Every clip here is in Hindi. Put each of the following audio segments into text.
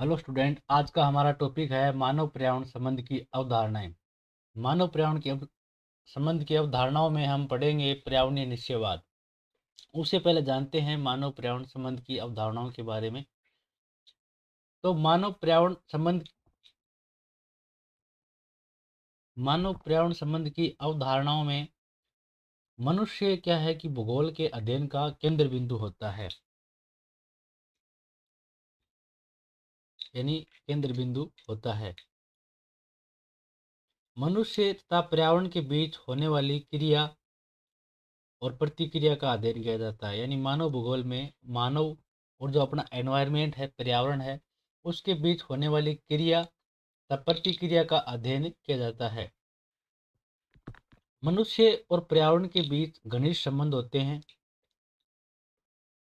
हेलो स्टूडेंट, आज का हमारा टॉपिक है मानव पर्यावरण संबंध की अवधारणाएं। मानव पर्यावरण की संबंध की अवधारणाओं में हम पढ़ेंगे पर्यावरणीय निश्चयवाद। उससे पहले जानते हैं मानव पर्यावरण संबंध की अवधारणाओं के बारे में। तो मानव पर्यावरण संबंध की अवधारणाओं में मनुष्य क्या है कि भूगोल के अध्ययन का केंद्र बिंदु होता है, यानी केंद्र बिंदु होता है। मनुष्य तथा पर्यावरण के बीच होने वाली क्रिया और प्रतिक्रिया का अध्ययन किया जाता है, यानी मानव भूगोल में मानव और जो अपना एनवायरनमेंट है, पर्यावरण है, उसके बीच होने वाली क्रिया तथा प्रतिक्रिया का अध्ययन किया जाता है। मनुष्य और पर्यावरण के बीच घनिष्ठ संबंध होते हैं।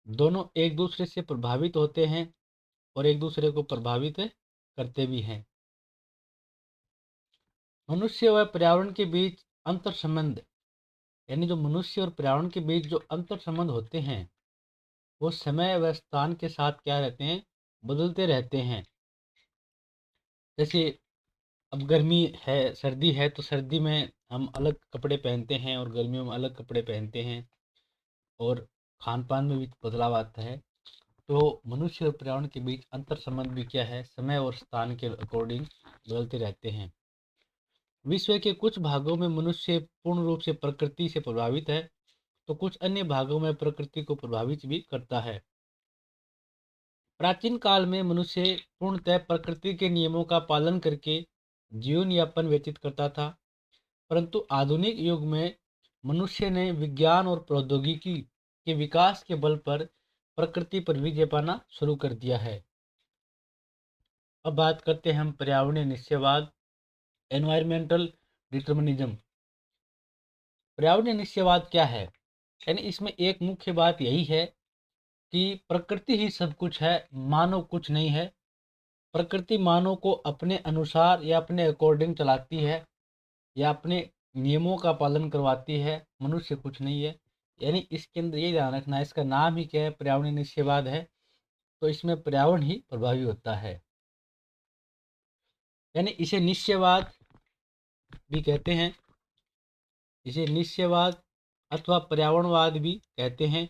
दोनों एक दूसरे से प्रभावित होते हैं और एक दूसरे को प्रभावित करते भी हैं। मनुष्य व पर्यावरण के बीच अंतर संबंध, यानी जो मनुष्य और पर्यावरण के बीच जो अंतर संबंध होते हैं वो समय व स्थान के साथ क्या रहते हैं, बदलते रहते हैं। जैसे अब गर्मी है, सर्दी है, तो सर्दी में हम अलग कपड़े पहनते हैं और गर्मियों में अलग कपड़े पहनते हैं, और खान पान में भी बदलाव आता है। तो मनुष्य और पर्यावरण के बीच अंतर संबंध भी क्या है, समय और स्थान के अकॉर्डिंग बदलते रहते हैं। विश्व के कुछ भागों में मनुष्य पूर्ण रूप से प्रकृति से प्रभावित है, तो कुछ अन्य भागों में प्रकृति को प्रभावित भी करता है। प्राचीन काल में मनुष्य पूर्णतः प्रकृति के नियमों का पालन करके जीवन यापन व्यतीत करता था, परंतु आधुनिक युग में मनुष्य ने विज्ञान और प्रौद्योगिकी के विकास के बल पर प्रकृति पर विजय पाना शुरू कर दिया है। अब बात करते हैं हम पर्यावरणीय निश्चयवाद, एनवायरमेंटल डिटर्मिनिज्म। पर्यावरणीय निश्चयवाद क्या है? यानी इसमें एक मुख्य बात यही है कि प्रकृति ही सब कुछ है, मानव कुछ नहीं है। प्रकृति मानव को अपने अनुसार या अपने अकॉर्डिंग चलाती है या अपने नियमों का पालन करवाती है, मनुष्य कुछ नहीं है। यानी इसके अंदर ये ध्यान रखना है, इसका नाम ही क्या है, पर्यावरणीय निश्चयवाद है, तो इसमें पर्यावरण ही प्रभावी होता है। यानी इसे निश्चयवाद भी कहते हैं, इसे निश्चयवाद अथवा पर्यावरणवाद भी कहते हैं।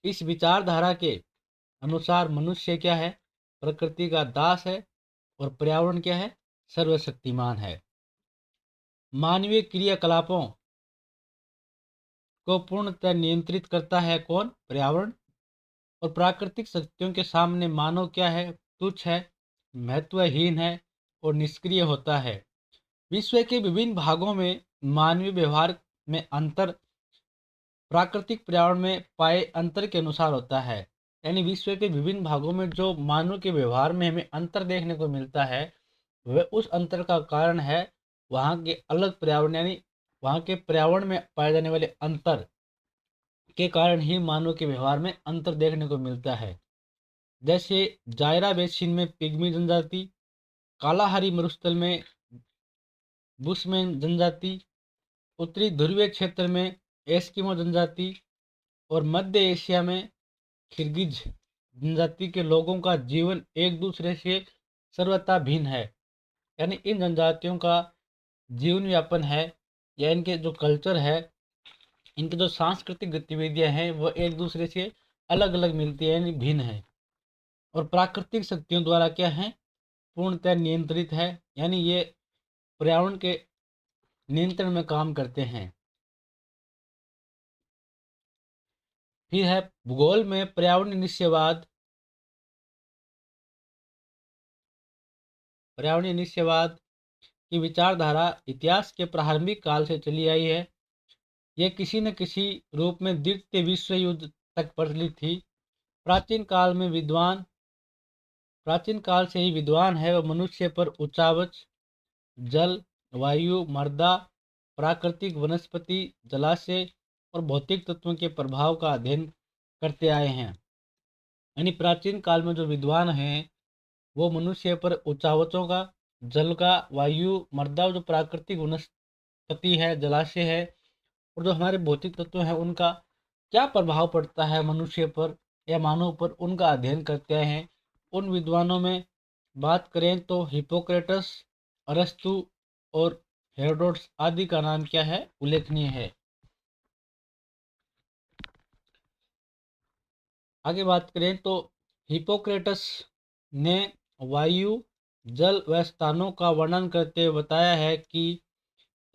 इस विचारधारा के अनुसार मनुष्य क्या है, प्रकृति का दास है, और पर्यावरण क्या है, सर्वशक्तिमान है। मानवीय क्रियाकलापों को पूर्णतः नियंत्रित करता है कौन, पर्यावरण। और प्राकृतिक शक्तियों के सामने मानव क्या है, तुच्छ है, महत्वहीन है और निष्क्रिय होता है। विश्व के विभिन्न भागों में मानवीय व्यवहार में अंतर प्राकृतिक पर्यावरण में पाए अंतर के अनुसार होता है। यानी विश्व के विभिन्न भागों में जो मानव के व्यवहार में हमें अंतर देखने को मिलता है, वह उस अंतर का कारण है वहाँ के अलग पर्यावरण, यानी वहाँ के पर्यावरण में पाए जाने वाले अंतर के कारण ही मानव के व्यवहार में अंतर देखने को मिलता है। जैसे जायरा बेसिन में पिग्मी जनजाति, कालाहारी मरुस्थल में बुशमैन जनजाति, उत्तरी ध्रुवीय क्षेत्र में एस्किमो जनजाति, और मध्य एशिया में किर्गिज जनजाति के लोगों का जीवन एक दूसरे से सर्वथा भिन्न है। यानी इन जनजातियों का जीवन यापन है या इनके जो कल्चर है, इनकी जो सांस्कृतिक गतिविधियां हैं, वो एक दूसरे से अलग अलग मिलती है, यानी भिन्न है। और प्राकृतिक शक्तियों द्वारा क्या है, पूर्णतः नियंत्रित है, यानी ये पर्यावरण के नियंत्रण में काम करते हैं। फिर है भूगोल में पर्यावरण निश्चयवाद। पर्यावरणीय निश्चयवाद की विचारधारा इतिहास के प्रारंभिक काल से चली आई है। यह किसी न किसी रूप में द्वितीय विश्व युद्ध तक प्रचलित थी। प्राचीन काल में विद्वान प्राचीन काल से ही विद्वान है वह मनुष्य पर उच्चावच, जल, वायु, मृदा, प्राकृतिक वनस्पति, जलाशय और भौतिक तत्वों के प्रभाव का अध्ययन करते आए हैं। यानी प्राचीन काल में जो विद्वान हैं वो मनुष्य पर उच्चावचों का, जल का, वायु, मृदा, जो प्राकृतिक वनस्पति है, जलाशय है, और जो हमारे भौतिक तत्व हैं उनका क्या प्रभाव पड़ता है मनुष्य पर या मानव पर, उनका अध्ययन करते हैं। उन विद्वानों में बात करें तो हिपोक्रेटस, अरस्तु और हेरोडोटस आदि का नाम क्या है, उल्लेखनीय है। आगे बात करें तो हिपोक्रेटस ने वायु, जल व स्थानों का वर्णन करते हुए बताया है कि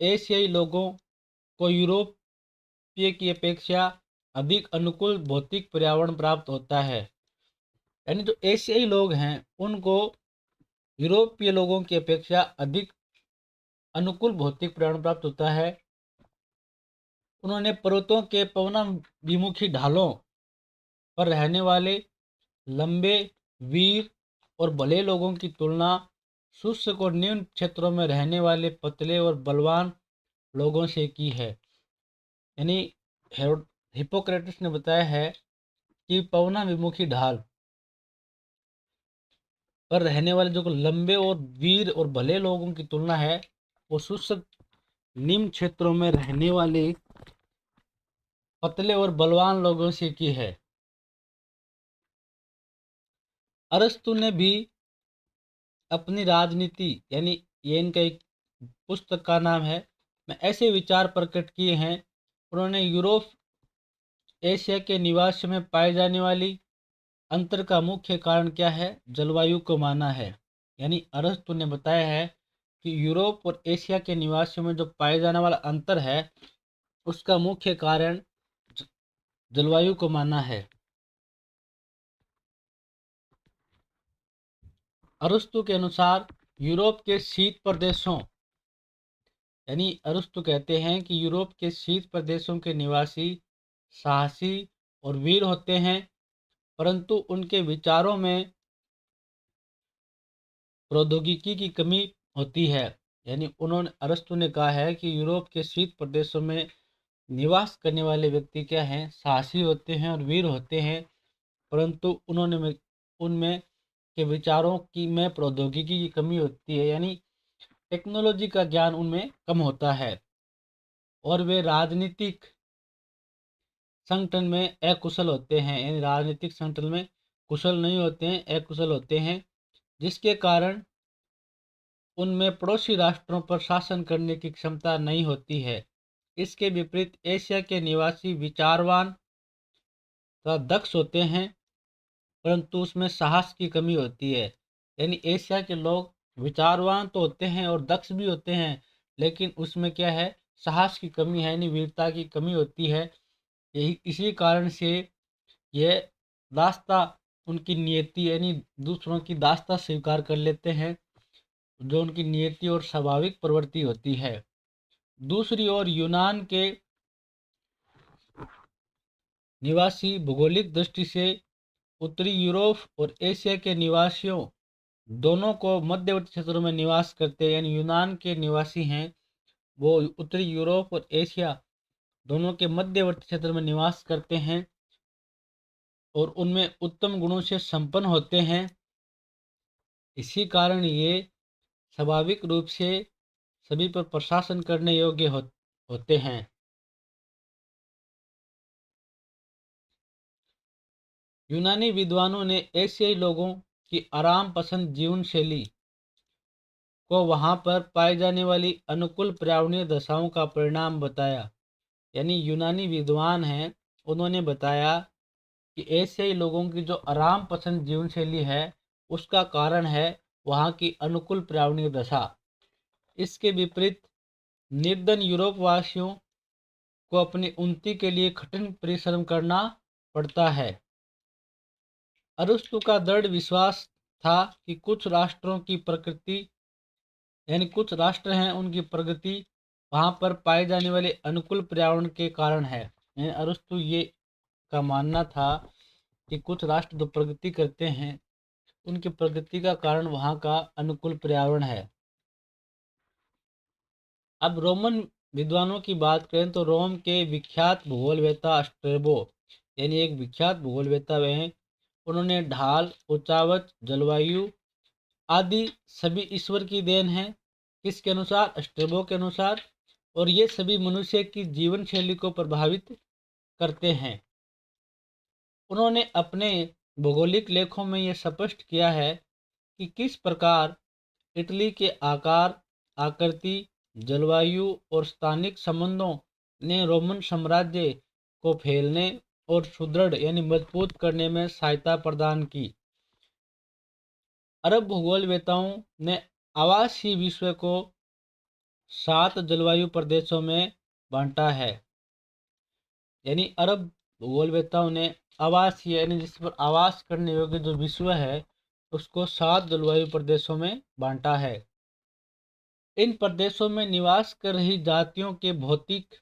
एशियाई लोगों को यूरोपीय की अपेक्षा अधिक अनुकूल भौतिक पर्यावरण प्राप्त होता है। यानी जो एशियाई लोग हैं उनको यूरोपीय लोगों की अपेक्षा अधिक अनुकूल भौतिक पर्यावरण प्राप्त होता है। उन्होंने पर्वतों के पवनाभिमुखी ढालों पर रहने वाले लंबे, वीर और भले लोगों की तुलना शुष्क और निम्न क्षेत्रों में रहने वाले पतले और बलवान लोगों से की है। यानी हिपोक्रेटस ने बताया है कि पवनाभिमुखी ढाल पर रहने वाले जो लंबे और वीर और भले लोगों की तुलना है वो शुष्क निम्न क्षेत्रों में रहने वाले पतले और बलवान लोगों से की है। अरस्तु ने भी अपनी राजनीति, यानी ये इनका एक पुस्तक का नाम है, में ऐसे विचार प्रकट किए हैं। उन्होंने यूरोप एशिया के निवास में पाए जाने वाली अंतर का मुख्य कारण क्या है, जलवायु को माना है। यानी अरस्तु ने बताया है कि यूरोप और एशिया के निवासियों में जो पाए जाने वाला अंतर है उसका मुख्य कारण जलवायु को माना है। अरस्तु के अनुसार यूरोप के शीत प्रदेशों, यानी अरस्तु कहते हैं कि यूरोप के शीत प्रदेशों के निवासी साहसी और वीर होते हैं, परंतु उनके विचारों में प्रौद्योगिकी की कमी होती है। यानी उन्होंने अरस्तु ने कहा है कि यूरोप के शीत प्रदेशों में निवास करने वाले व्यक्ति क्या हैं, साहसी होते हैं और वीर होते हैं, परंतु उन्होंने उनमें के विचारों की में प्रौद्योगिकी की कमी होती है। यानी टेक्नोलॉजी का ज्ञान उनमें कम होता है और वे राजनीतिक संगठन में अकुशल होते हैं। यानी राजनीतिक संगठन में कुशल नहीं होते हैं, अकुशल होते हैं, जिसके कारण उनमें पड़ोसी राष्ट्रों पर शासन करने की क्षमता नहीं होती है। इसके विपरीत एशिया के निवासी विचारवान तथा दक्ष होते हैं, परंतु उसमें साहस की कमी होती है। यानी एशिया के लोग विचारवान तो होते हैं और दक्ष भी होते हैं, लेकिन उसमें क्या है, साहस की कमी है, यानी वीरता की कमी होती है। यही इसी कारण से ये दास्ता उनकी नियति, यानी दूसरों की दास्ता स्वीकार कर लेते हैं, जो उनकी नियति और स्वाभाविक प्रवृत्ति होती है। दूसरी ओर यूनान के निवासी भौगोलिक दृष्टि से उत्तरी यूरोप और एशिया के निवासियों दोनों को मध्यवर्ती क्षेत्रों में निवास करते हैं। यानी यूनान के निवासी हैं वो उत्तरी यूरोप और एशिया दोनों के मध्यवर्ती क्षेत्र में निवास करते हैं और उनमें उत्तम गुणों से संपन्न होते हैं। इसी कारण ये स्वाभाविक रूप से सभी पर प्रशासन करने योग्य होते हैं। यूनानी विद्वानों ने एशियाई लोगों की आराम पसंद जीवन शैली को वहां पर पाई जाने वाली अनुकूल पर्यावरणीय दशाओं का परिणाम बताया। यानी यूनानी विद्वान हैं, उन्होंने बताया कि एशियाई लोगों की जो आराम पसंद जीवन शैली है उसका कारण है वहाँ की अनुकूल पर्यावरणीय दशा। इसके विपरीत निर्धन यूरोप वासियों को अपनी उन्नति के लिए कठिन परिश्रम करना पड़ता है। अरस्तु का दृढ़ विश्वास था कि कुछ राष्ट्रों की प्रकृति, यानी कुछ राष्ट्र हैं उनकी प्रगति वहाँ पर पाए जाने वाले अनुकूल पर्यावरण के कारण है। यानी अरस्तु ये का मानना था कि कुछ राष्ट्र जो प्रगति करते हैं उनकी प्रगति का कारण वहाँ का अनुकूल पर्यावरण है। अब रोमन विद्वानों की बात करें तो रोम के विख्यात भूगोलवेत्ता स्ट्रेबो, यानी एक विख्यात भूगोलवेत्ता वे हैं। उन्होंने ढाल, ऊंचावच, जलवायु आदि सभी ईश्वर की देन है। किसके अनुसार? स्ट्रेबो के अनुसार। और ये सभी मनुष्य की जीवन शैली को प्रभावित करते हैं। उन्होंने अपने भौगोलिक लेखों में ये स्पष्ट किया है कि किस प्रकार इटली के आकार, आकृति, जलवायु और स्थानिक संबंधों ने रोमन साम्राज्य को फैलने और सुदृढ़ यानी मजबूत करने में सहायता प्रदान की। अरब भूगोलवेताओं ने आवासीय विश्व को 7 जलवायु प्रदेशों में बांटा है। यानी अरब भूगोलवेताओं ने आवासीय यानी जिस पर आवास करने योग्य जो विश्व है उसको 7 जलवायु प्रदेशों में बांटा है। इन प्रदेशों में निवास कर रही जातियों के भौतिक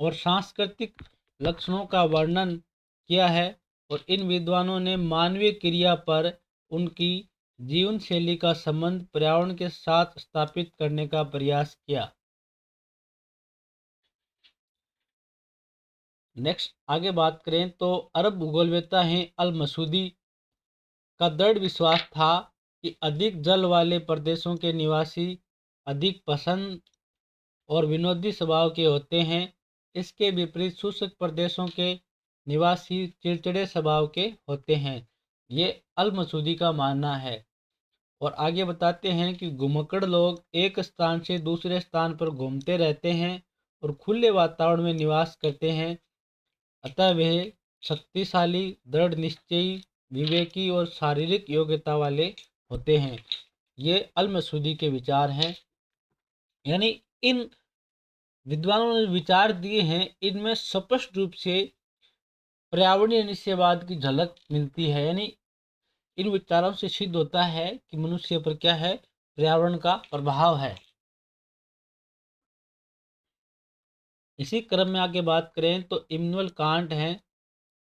और सांस्कृतिक लक्षणों का वर्णन किया है और इन विद्वानों ने मानवीय क्रिया पर उनकी जीवन शैली का संबंध पर्यावरण के साथ स्थापित करने का प्रयास किया। नेक्स्ट आगे बात करें तो अरब भूगोलवेत्ता हैं अल मसूदी का दृढ़ विश्वास था कि अधिक जल वाले प्रदेशों के निवासी अधिक पसंद और विनोदी स्वभाव के होते हैं। इसके विपरीत शुष्क प्रदेशों के निवासी चिड़चिड़े स्वभाव के होते हैं। ये अल मसूदी का मानना है। और आगे बताते हैं कि घुमक्कड़ लोग एक स्थान से दूसरे स्थान पर घूमते रहते हैं और खुले वातावरण में निवास करते हैं, अतः वे शक्तिशाली, दृढ़ निश्चयी, विवेकी और शारीरिक योग्यता वाले होते हैं। ये अल मसूदी के विचार हैं। यानी इन विद्वानों ने विचार दिए हैं, इनमें स्पष्ट रूप से पर्यावरणीय निश्चयवाद की झलक मिलती है। यानी इन विचारों से सिद्ध होता है कि मनुष्य पर क्या है, पर्यावरण का प्रभाव है। इसी क्रम में आगे बात करें तो इमनुअल कांट हैं,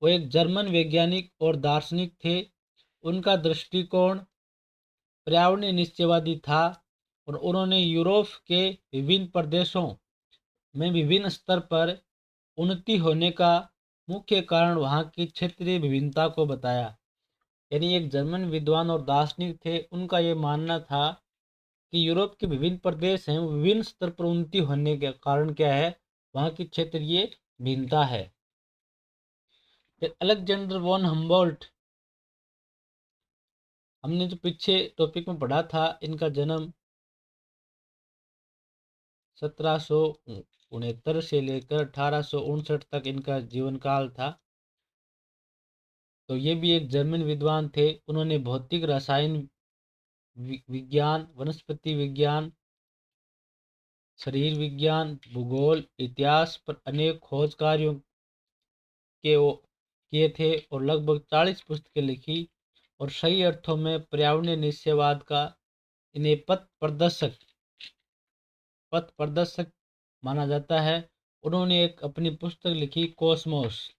वो एक जर्मन वैज्ञानिक और दार्शनिक थे। उनका दृष्टिकोण पर्यावरणीय निश्चयवादी था और उन्होंने यूरोप के विभिन्न प्रदेशों में विभिन्न स्तर पर उन्नति होने का मुख्य कारण वहाँ की क्षेत्रीय विभिन्नता को बताया। यानी एक जर्मन विद्वान और दार्शनिक थे, उनका ये मानना था कि यूरोप के विभिन्न प्रदेश हैं, विभिन्न स्तर पर उन्नति होने के कारण क्या है, वहाँ की क्षेत्रीय भिन्नता है। फिर अलेक्जेंडर वॉन हम्बोल्ट, हमने जो पीछे टॉपिक में पढ़ा था, इनका जन्म 1769 से लेकर 1859 तक इनका जीवन काल था। तो ये भी एक जर्मन विद्वान थे। उन्होंने भौतिक, रसायन विज्ञान, वनस्पति विज्ञान, शरीर विज्ञान, भूगोल, इतिहास पर अनेक खोज कार्यों किए थे और लगभग 40 पुस्तकें लिखी और सही अर्थों में पर्यावरणीय निश्चयवाद का इन्हें पथ प्रदर्शक माना जाता है। उन्होंने एक अपनी पुस्तक लिखी कॉस्मोस,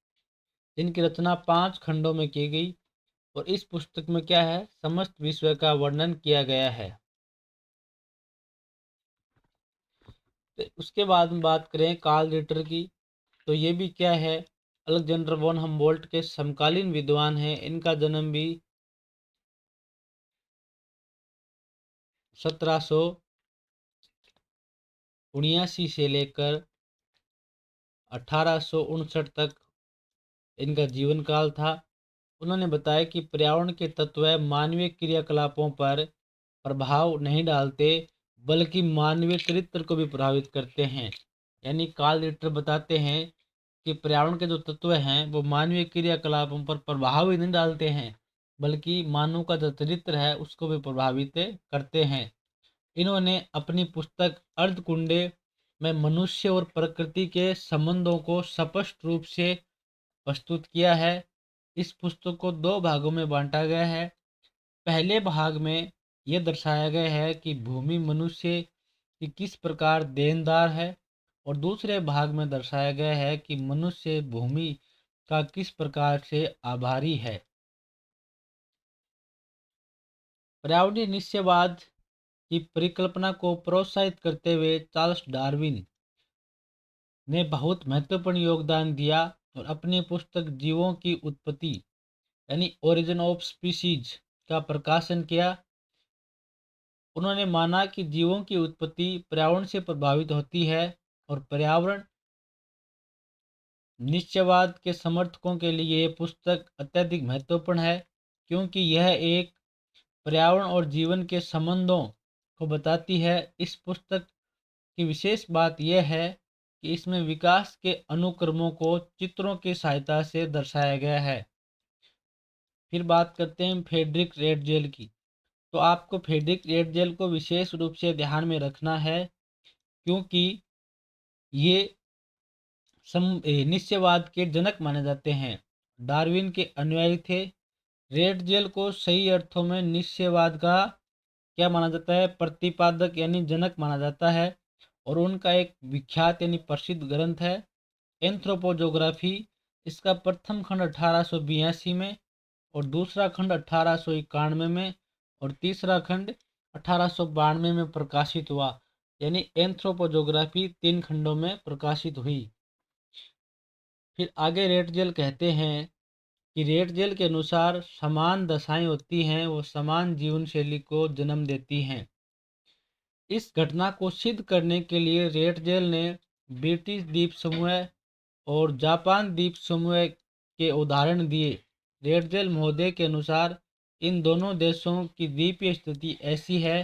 जिनकी रचना 5 खंडों में की गई और इस पुस्तक में क्या है, समस्त विश्व का वर्णन किया गया है। तो उसके बाद में बात करें कार्ल रिटर की, तो ये भी क्या है, अलेक्जेंडर वॉन हम्बोल्ट के समकालीन विद्वान हैं। इनका जन्म भी 1779 से लेकर 1859 तक इनका जीवन काल था। उन्होंने बताया कि पर्यावरण के तत्व मानवीय क्रियाकलापों पर प्रभाव नहीं डालते, बल्कि मानवीय चरित्र को भी प्रभावित करते हैं। यानी कार्ल रिटर बताते हैं कि पर्यावरण के जो तत्व हैं वो मानवीय क्रियाकलापों पर प्रभाव ही नहीं डालते हैं, बल्कि मानव का जो चरित्र है उसको भी प्रभावित करते हैं। इन्होंने अपनी पुस्तक अर्धकुंडे में मनुष्य और प्रकृति के संबंधों को स्पष्ट रूप से प्रस्तुत किया है। इस पुस्तक को 2 भागों में बांटा गया है। पहले भाग में यह दर्शाया गया है कि भूमि मनुष्य की किस प्रकार देनदार है और दूसरे भाग में दर्शाया गया है कि मनुष्य भूमि का किस प्रकार से आभारी है। पर्यावरणीय निश्चयवाद की परिकल्पना को प्रोत्साहित करते हुए चार्ल्स डार्विन ने बहुत महत्वपूर्ण योगदान दिया और अपनी पुस्तक जीवों की उत्पत्ति यानी ओरिजिन ऑफ स्पीशीज का प्रकाशन किया। उन्होंने माना कि जीवों की उत्पत्ति पर्यावरण से प्रभावित होती है और पर्यावरण निश्चयवाद के समर्थकों के लिए ये पुस्तक अत्यधिक महत्वपूर्ण है, क्योंकि यह एक पर्यावरण और जीवन के संबंधों को बताती है। इस पुस्तक की विशेष बात यह है कि इसमें विकास के अनुक्रमों को चित्रों की सहायता से दर्शाया गया है। फिर बात करते हैं फ्रेडरिक रेडजेल की। तो आपको फ्रेडरिक रेडजेल को विशेष रूप से ध्यान में रखना है, क्योंकि ये निश्चयवाद के जनक माने जाते हैं। डार्विन के अनुयायी थे। रेडजेल को सही अर्थों में निश्चयवाद का क्या माना जाता है, प्रतिपादक यानी जनक माना जाता है। और उनका एक विख्यात यानी प्रसिद्ध ग्रंथ है एंथ्रोपोजोग्राफी। इसका प्रथम खंड 1882 में और दूसरा खंड 1891 में और तीसरा खंड 1892 में प्रकाशित हुआ। यानी एंथ्रोपोजोग्राफी 3 खंडों में प्रकाशित हुई। फिर आगे रेडजेल कहते हैं कि रेडजेल के अनुसार समान दशाएं होती हैं, वो समान जीवन शैली को जन्म देती हैं। इस घटना को सिद्ध करने के लिए रेडजेल ने ब्रिटिश द्वीप समूह और जापान द्वीप समूह के उदाहरण दिए। रेडजेल महोदय के अनुसार इन दोनों देशों की द्वीपीय स्थिति ऐसी है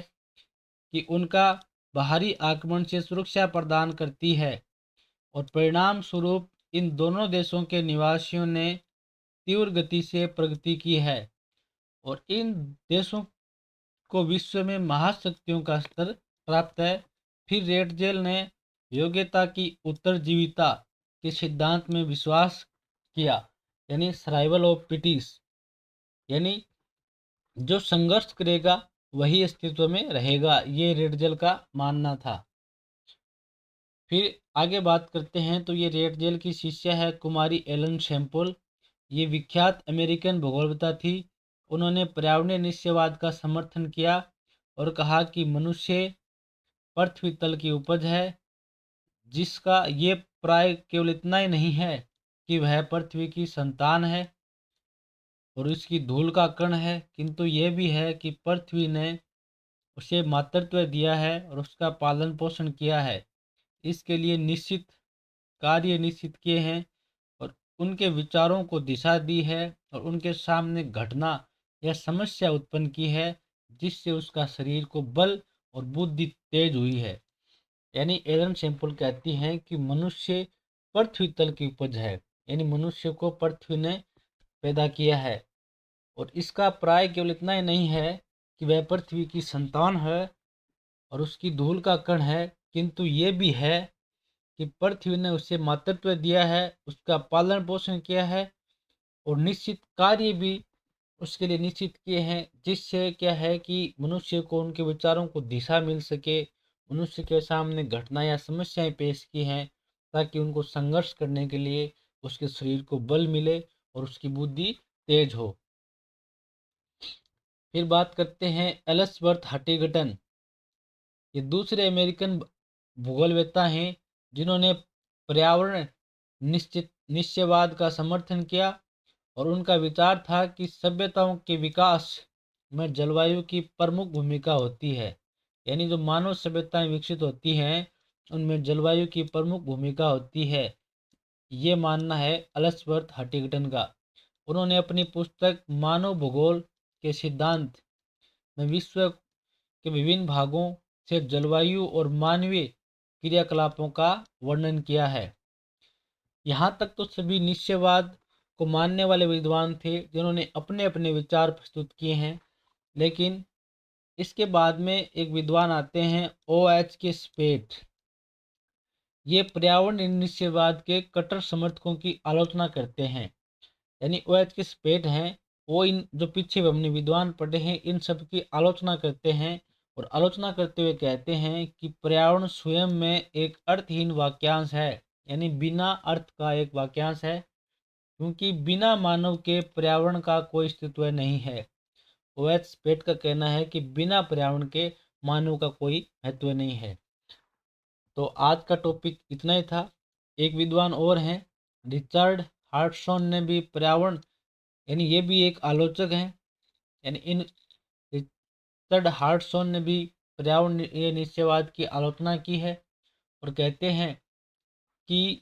कि उनका बाहरी आक्रमण से सुरक्षा प्रदान करती है और परिणाम स्वरूप इन दोनों देशों के निवासियों ने तीव्र गति से प्रगति की है और इन देशों को विश्व में महाशक्तियों का स्तर प्राप्त है। फिर रेडजेल ने योग्यता की उत्तरजीविता के सिद्धांत में विश्वास किया, यानी सर्वाइवल ऑफ फिटिस्ट, यानी जो संघर्ष करेगा वही अस्तित्व में रहेगा, ये रेडजेल का मानना था। फिर आगे बात करते हैं तो ये रेडजेल की शिष्या है कुमारी एलन सैंपल। ये विख्यात अमेरिकन भूगोलविदा थी। उन्होंने पर्यावरणीय निश्चयवाद का समर्थन किया और कहा कि मनुष्य पृथ्वी तल की उपज है, जिसका ये प्राय केवल इतना ही नहीं है कि वह पृथ्वी की संतान है और इसकी धूल का कण है, किंतु यह भी है कि पृथ्वी ने उसे मातृत्व दिया है और उसका पालन पोषण किया है। इसके लिए निश्चित कार्य निश्चित किए हैं और उनके विचारों को दिशा दी है और उनके सामने घटना या समस्या उत्पन्न की है, जिससे उसका शरीर को बल और बुद्धि तेज हुई है। यानी एलन सैंपल कहती हैं कि मनुष्य पृथ्वी तल की उपज है, यानी मनुष्य को पृथ्वी ने पैदा किया है और इसका प्राय केवल इतना ही नहीं है कि वह पृथ्वी की संतान है और उसकी धूल का कण है, किंतु ये भी है कि पृथ्वी ने उसे मातृत्व दिया है, उसका पालन पोषण किया है और निश्चित कार्य भी उसके लिए निश्चित किए हैं, जिससे क्या है कि मनुष्य को उनके विचारों को दिशा मिल सके। मनुष्य के सामने घटना या समस्याएं पेश की हैं ताकि उनको संघर्ष करने के लिए उसके शरीर को बल मिले और उसकी बुद्धि तेज हो। फिर बात करते हैं एल्सवर्थ हटिंगटन। ये दूसरे अमेरिकन भूगोलवेत्ता हैं जिन्होंने पर्यावरण निश्चयवाद का समर्थन किया और उनका विचार था कि सभ्यताओं के विकास में जलवायु की प्रमुख भूमिका होती है। यानी जो मानव सभ्यताएं विकसित होती हैं उनमें जलवायु की प्रमुख भूमिका होती है, ये मानना है एल्सवर्थ हटिंगटन का। उन्होंने अपनी पुस्तक मानव भूगोल के सिद्धांत में विश्व के विभिन्न भागों से जलवायु और मानवीय क्रियाकलापों का वर्णन किया है। यहाँ तक तो सभी निश्चयवाद को मानने वाले विद्वान थे जिन्होंने अपने अपने विचार प्रस्तुत किए हैं, लेकिन इसके बाद में एक विद्वान आते हैं OH के स्पेट। ये पर्यावरण निश्चयवाद के कट्टर समर्थकों की आलोचना करते हैं। यानी OH के स्पेट हैं, वो इन जो पीछे हमने विद्वान पढ़े हैं इन सब की आलोचना करते हैं और आलोचना करते हुए कहते हैं कि पर्यावरण स्वयं में एक अर्थहीन वाक्यांश है, यानी बिना अर्थ का एक वाक्यांश है, क्योंकि बिना मानव के पर्यावरण का कोई अस्तित्व नहीं है। OH स्पेट का कहना है कि बिना पर्यावरण के मानव का कोई महत्व नहीं है। तो आज का टॉपिक इतना ही था। एक विद्वान और हैं रिचर्ड हार्टसॉन ने भी पर्यावरण, यानी ये भी एक आलोचक हैं, यानी इन रिचर्ड हार्टसॉन ने भी पर्यावरण निश्चयवाद की आलोचना की है और कहते हैं कि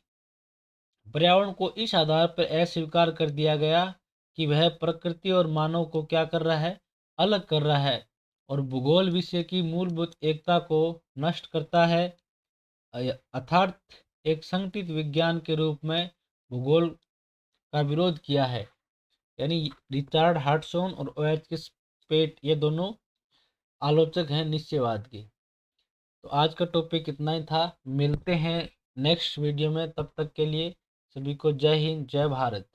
पर्यावरण को इस आधार पर अस्वीकार कर दिया गया कि वह प्रकृति और मानव को क्या कर रहा है, अलग कर रहा है और भूगोल विषय की मूलभूत एकता को नष्ट करता है। अर्थात एक संगठित विज्ञान के रूप में भूगोल का विरोध किया है। यानी रिचार्ड हार्टसॉन और OH के स्पेट ये दोनों आलोचक हैं निश्चयवाद के। तो आज का टॉपिक इतना ही था। मिलते हैं नेक्स्ट वीडियो में, तब तक के लिए सभी को जय हिंद जय भारत।